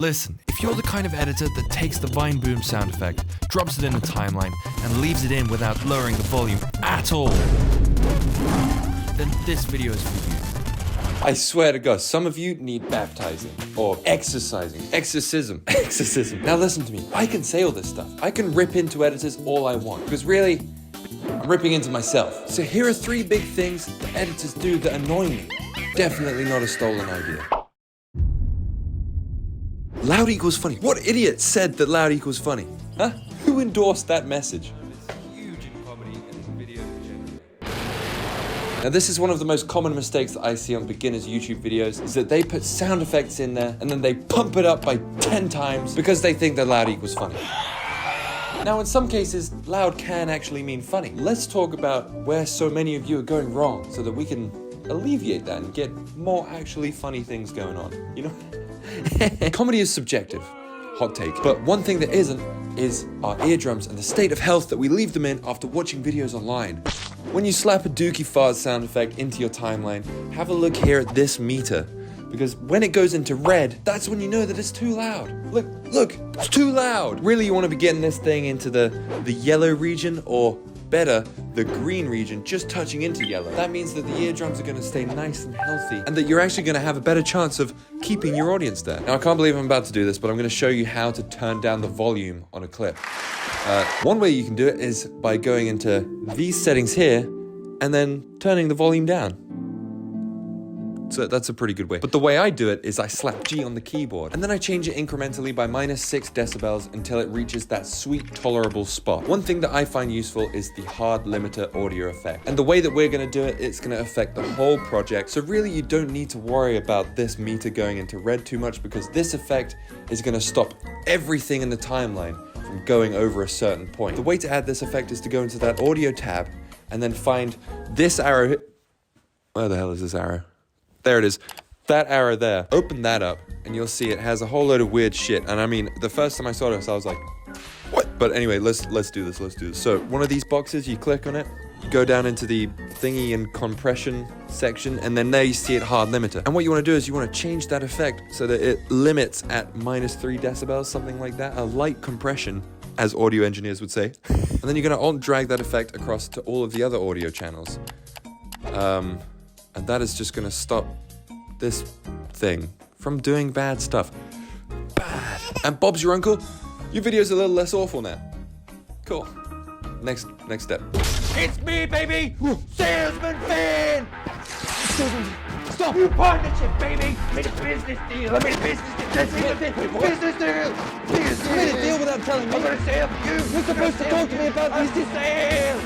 Listen, if you're the kind of editor that takes the Vine Boom sound effect, drops it in a timeline, and leaves it in without lowering the volume at all, then this video is for you. I swear to God, some of you need baptizing, or exercising, exorcism. Now listen to me, I can say all this stuff. I can rip into editors all I want, because really, I'm ripping into myself. So here are 3 big things that editors do that annoy me. Definitely not a stolen idea. Loud equals funny. What idiot said that loud equals funny? Huh? Who endorsed that message? Huge in comedy and in video generally. Now this is one of the most common mistakes that I see on beginners YouTube videos, is that they put sound effects in there and then they pump it up by 10 times because they think that loud equals funny. Now in some cases, loud can actually mean funny. Let's talk about where so many of you are going wrong so that we can alleviate that and get more actually funny things going on, you know? Comedy is subjective, hot take. But one thing that isn't is our eardrums and the state of health that we leave them in after watching videos online. When you slap a dookie fart sound effect into your timeline, have a look here at this meter. Because when it goes into red, that's when you know that it's too loud. Look, it's too loud. Really, you want to be getting this thing into the yellow region, or better, the green region, just touching into yellow. That means that the eardrums are going to stay nice and healthy, and that you're actually going to have a better chance of keeping your audience there. Now, I can't believe I'm about to do this, but I'm going to show you how to turn down the volume on a clip. One way you can do it is by going into these settings here, and then turning the volume down. So that's a pretty good way. But the way I do it is I slap G on the keyboard, and then I change it incrementally by -6 decibels until it reaches that sweet, tolerable spot. One thing that I find useful is the hard limiter audio effect. And the way that we're gonna do it, it's gonna affect the whole project. So really you don't need to worry about this meter going into red too much, because this effect is gonna stop everything in the timeline from going over a certain point. The way to add this effect is to go into that audio tab and then find this arrow. Where the hell is this arrow? There it is, that arrow there. Open that up and you'll see it has a whole load of weird shit. And I mean, the first time I saw this, I was like, what? But anyway, let's do this. So one of these boxes, you click on it, you go down into the thingy and compression section, and then there you see it hard limiter. And what you want to do is you want to change that effect so that it limits at -3 decibels, something like that, a light compression, as audio engineers would say. And then you're going to alt drag that effect across to all of the other audio channels. And that is just gonna stop this thing from doing bad stuff. Bad. And Bob's your uncle, your video's a little less awful now. Cool. Next step. It's me, baby! Salesman Finn! Stop! New partnership, baby! Made a business deal! I made a business deal! Business deal! You made a deal without telling me. I'm gonna sell for you! You're supposed to talk to me about this. Sale!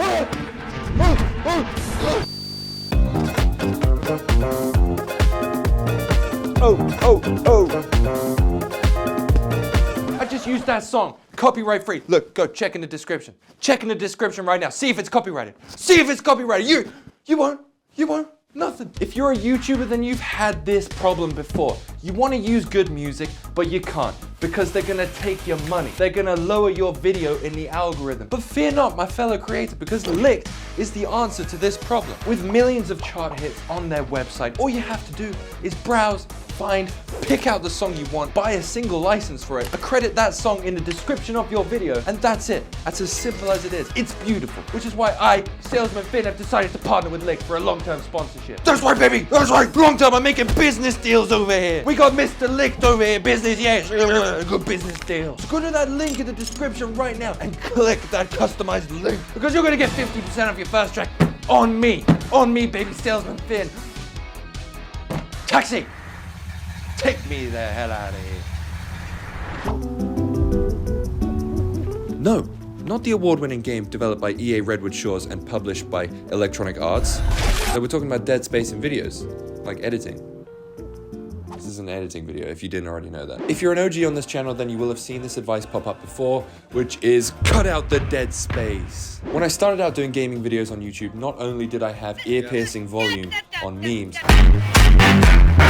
Oh. I just used that song. Copyright free. Look, go check in the description. Check in the description right now. See if it's copyrighted. You won't. Nothing. If you're a YouTuber, then you've had this problem before. You want to use good music, but you can't, because they're gonna take your money. They're gonna lower your video in the algorithm. But fear not, my fellow creator, because Licked is the answer to this problem. With millions of chart hits on their website, all you have to do is browse, find, pick out the song you want, buy a single license for it, accredit that song in the description of your video, and that's it. That's as simple as it is. It's beautiful, which is why I, Salesman Finn, have decided to partner with Lick for a long-term sponsorship. That's right, baby! That's right! Long time, I'm making business deals over here! We got Mr. Licked over here, business, yes! Good business deals. So go to that link in the description right now and Click that customized link, because you're gonna get 50% of your first track on me! On me, baby, Salesman Finn! Taxi! Take me the hell out of here. No, not the award-winning game developed by EA Redwood Shores and published by Electronic Arts. So we're talking about dead space in videos, like editing. This is an editing video, if you didn't already know that. If you're an OG on this channel, then you will have seen this advice pop up before, which is cut out the dead space. When I started out doing gaming videos on YouTube, not only did I have ear-piercing volume on memes,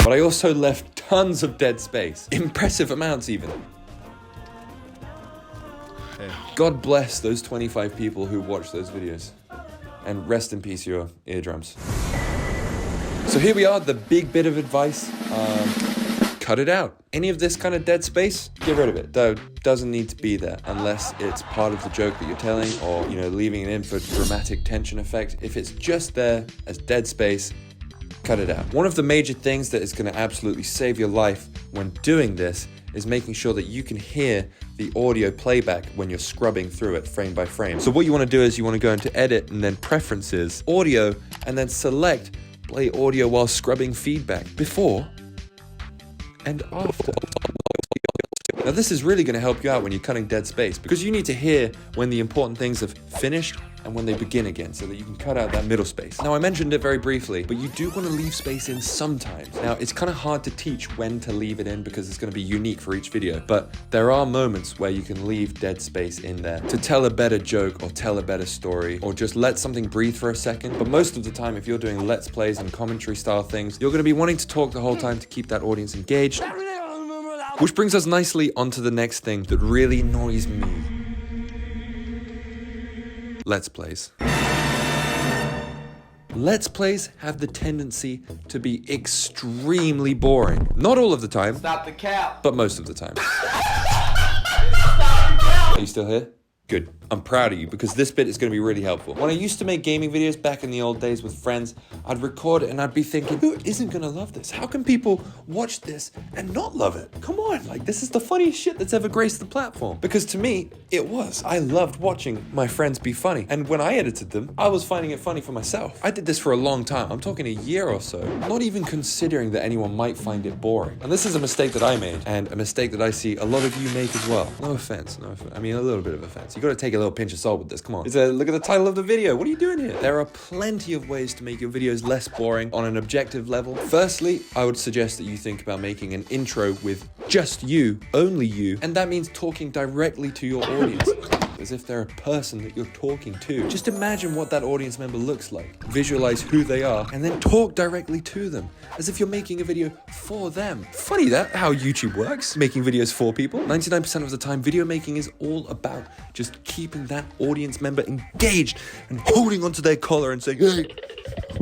but I also left tons of dead space. Impressive amounts, even. God bless those 25 people who watched those videos. And rest in peace, your eardrums. So here we are, the big bit of advice. cut it out. Any of this kind of dead space, get rid of it. Doesn't need to be there unless it's part of the joke that you're telling, or, you know, leaving it in for dramatic tension effect. If it's just there as dead space, cut it out. One of the major things that is going to absolutely save your life when doing this is making sure that you can hear the audio playback when you're scrubbing through it frame by frame. So what you want to do is you want to go into edit and then preferences, audio, and then select play audio while scrubbing feedback before and after. Now this is really going to help you out when you're cutting dead space, because you need to hear when the important things have finished and when they begin again, so that you can cut out that middle space. Now I mentioned it very briefly, but you do want to leave space in sometimes. Now it's kind of hard to teach when to leave it in because it's going to be unique for each video, but there are moments where you can leave dead space in there to tell a better joke or tell a better story, or just let something breathe for a second. But most of the time, if you're doing let's plays and commentary style things, you're going to be wanting to talk the whole time to keep that audience engaged. Which brings us nicely onto the next thing that really annoys me. Let's plays. Let's plays have the tendency to be extremely boring. Not all of the time. Stop the cap. But most of the time. Are you still here? Good. I'm proud of you, because this bit is going to be really helpful. When I used to make gaming videos back in the old days with friends, I'd record it and I'd be thinking, who isn't going to love this? How can people watch this and not love it? Come on, like, this is the funniest shit that's ever graced the platform. Because to me, it was. I loved watching my friends be funny. And when I edited them, I was finding it funny for myself. I did this for a long time. I'm talking a year or so, not even considering that anyone might find it boring. And this is a mistake that I made, and a mistake that I see a lot of you make as well. No offense, I mean, a little bit of offense. You got to take a little pinch of salt with this, come on. Look at the title of the video. What are you doing here? There are plenty of ways to make your videos less boring on an objective level. Firstly, I would suggest that you think about making an intro with just you, only you, and that means talking directly to your audience. As if they're a person that you're talking to. Just imagine what that audience member looks like. Visualize who they are, and then talk directly to them, as if you're making a video for them. Funny that, how YouTube works, making videos for people. 99% of the time, video making is all about just keeping that audience member engaged and holding onto their collar and saying, hey,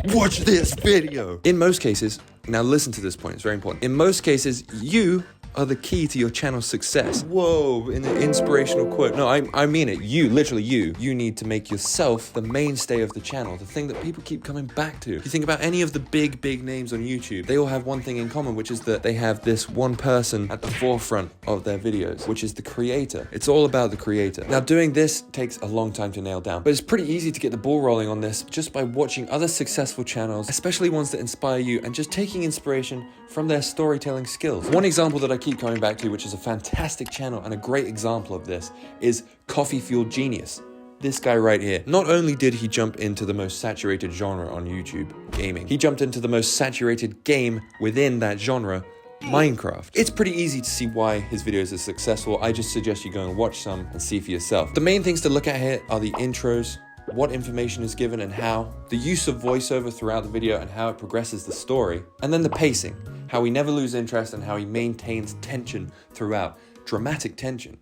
watch this video. In most cases, now listen to this point, it's very important. In most cases, you are the key to your channel's success. Whoa, in an inspirational quote. No, I mean it. You, literally you. You need to make yourself the mainstay of the channel, the thing that people keep coming back to. If you think about any of the big names on YouTube, they all have one thing in common, which is that they have this one person at the forefront of their videos, which is the creator. It's all about the creator. Now, doing this takes a long time to nail down, but it's pretty easy to get the ball rolling on this just by watching other successful channels, especially ones that inspire you, and just taking inspiration from their storytelling skills. One example that I keep coming back to, which is a fantastic channel and a great example of this, is Coffee Fueled Genius. This guy right here. Not only did he jump into the most saturated genre on YouTube, gaming, he jumped into the most saturated game within that genre, Minecraft. It's pretty easy to see why his videos are successful. I just suggest you go and watch some and see for yourself. The main things to look at here are the intros, what information is given and how, the use of voiceover throughout the video and how it progresses the story, and then the pacing, how he never loses interest and how he maintains tension throughout. Dramatic tension.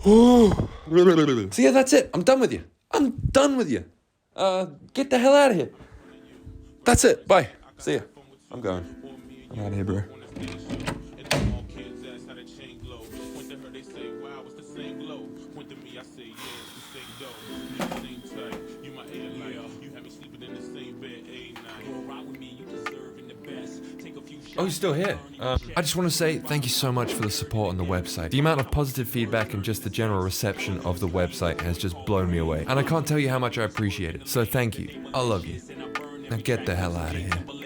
So yeah, that's it. I'm done with you. I'm done with you. Get the hell out of here. That's it. Bye. See ya. I'm going. I'm out of here, bro. Oh, you're still here. I just want to say thank you so much for the support on the website. The amount of positive feedback and just the general reception of the website has just blown me away. And I can't tell you how much I appreciate it. So thank you. I love you. Now get the hell out of here.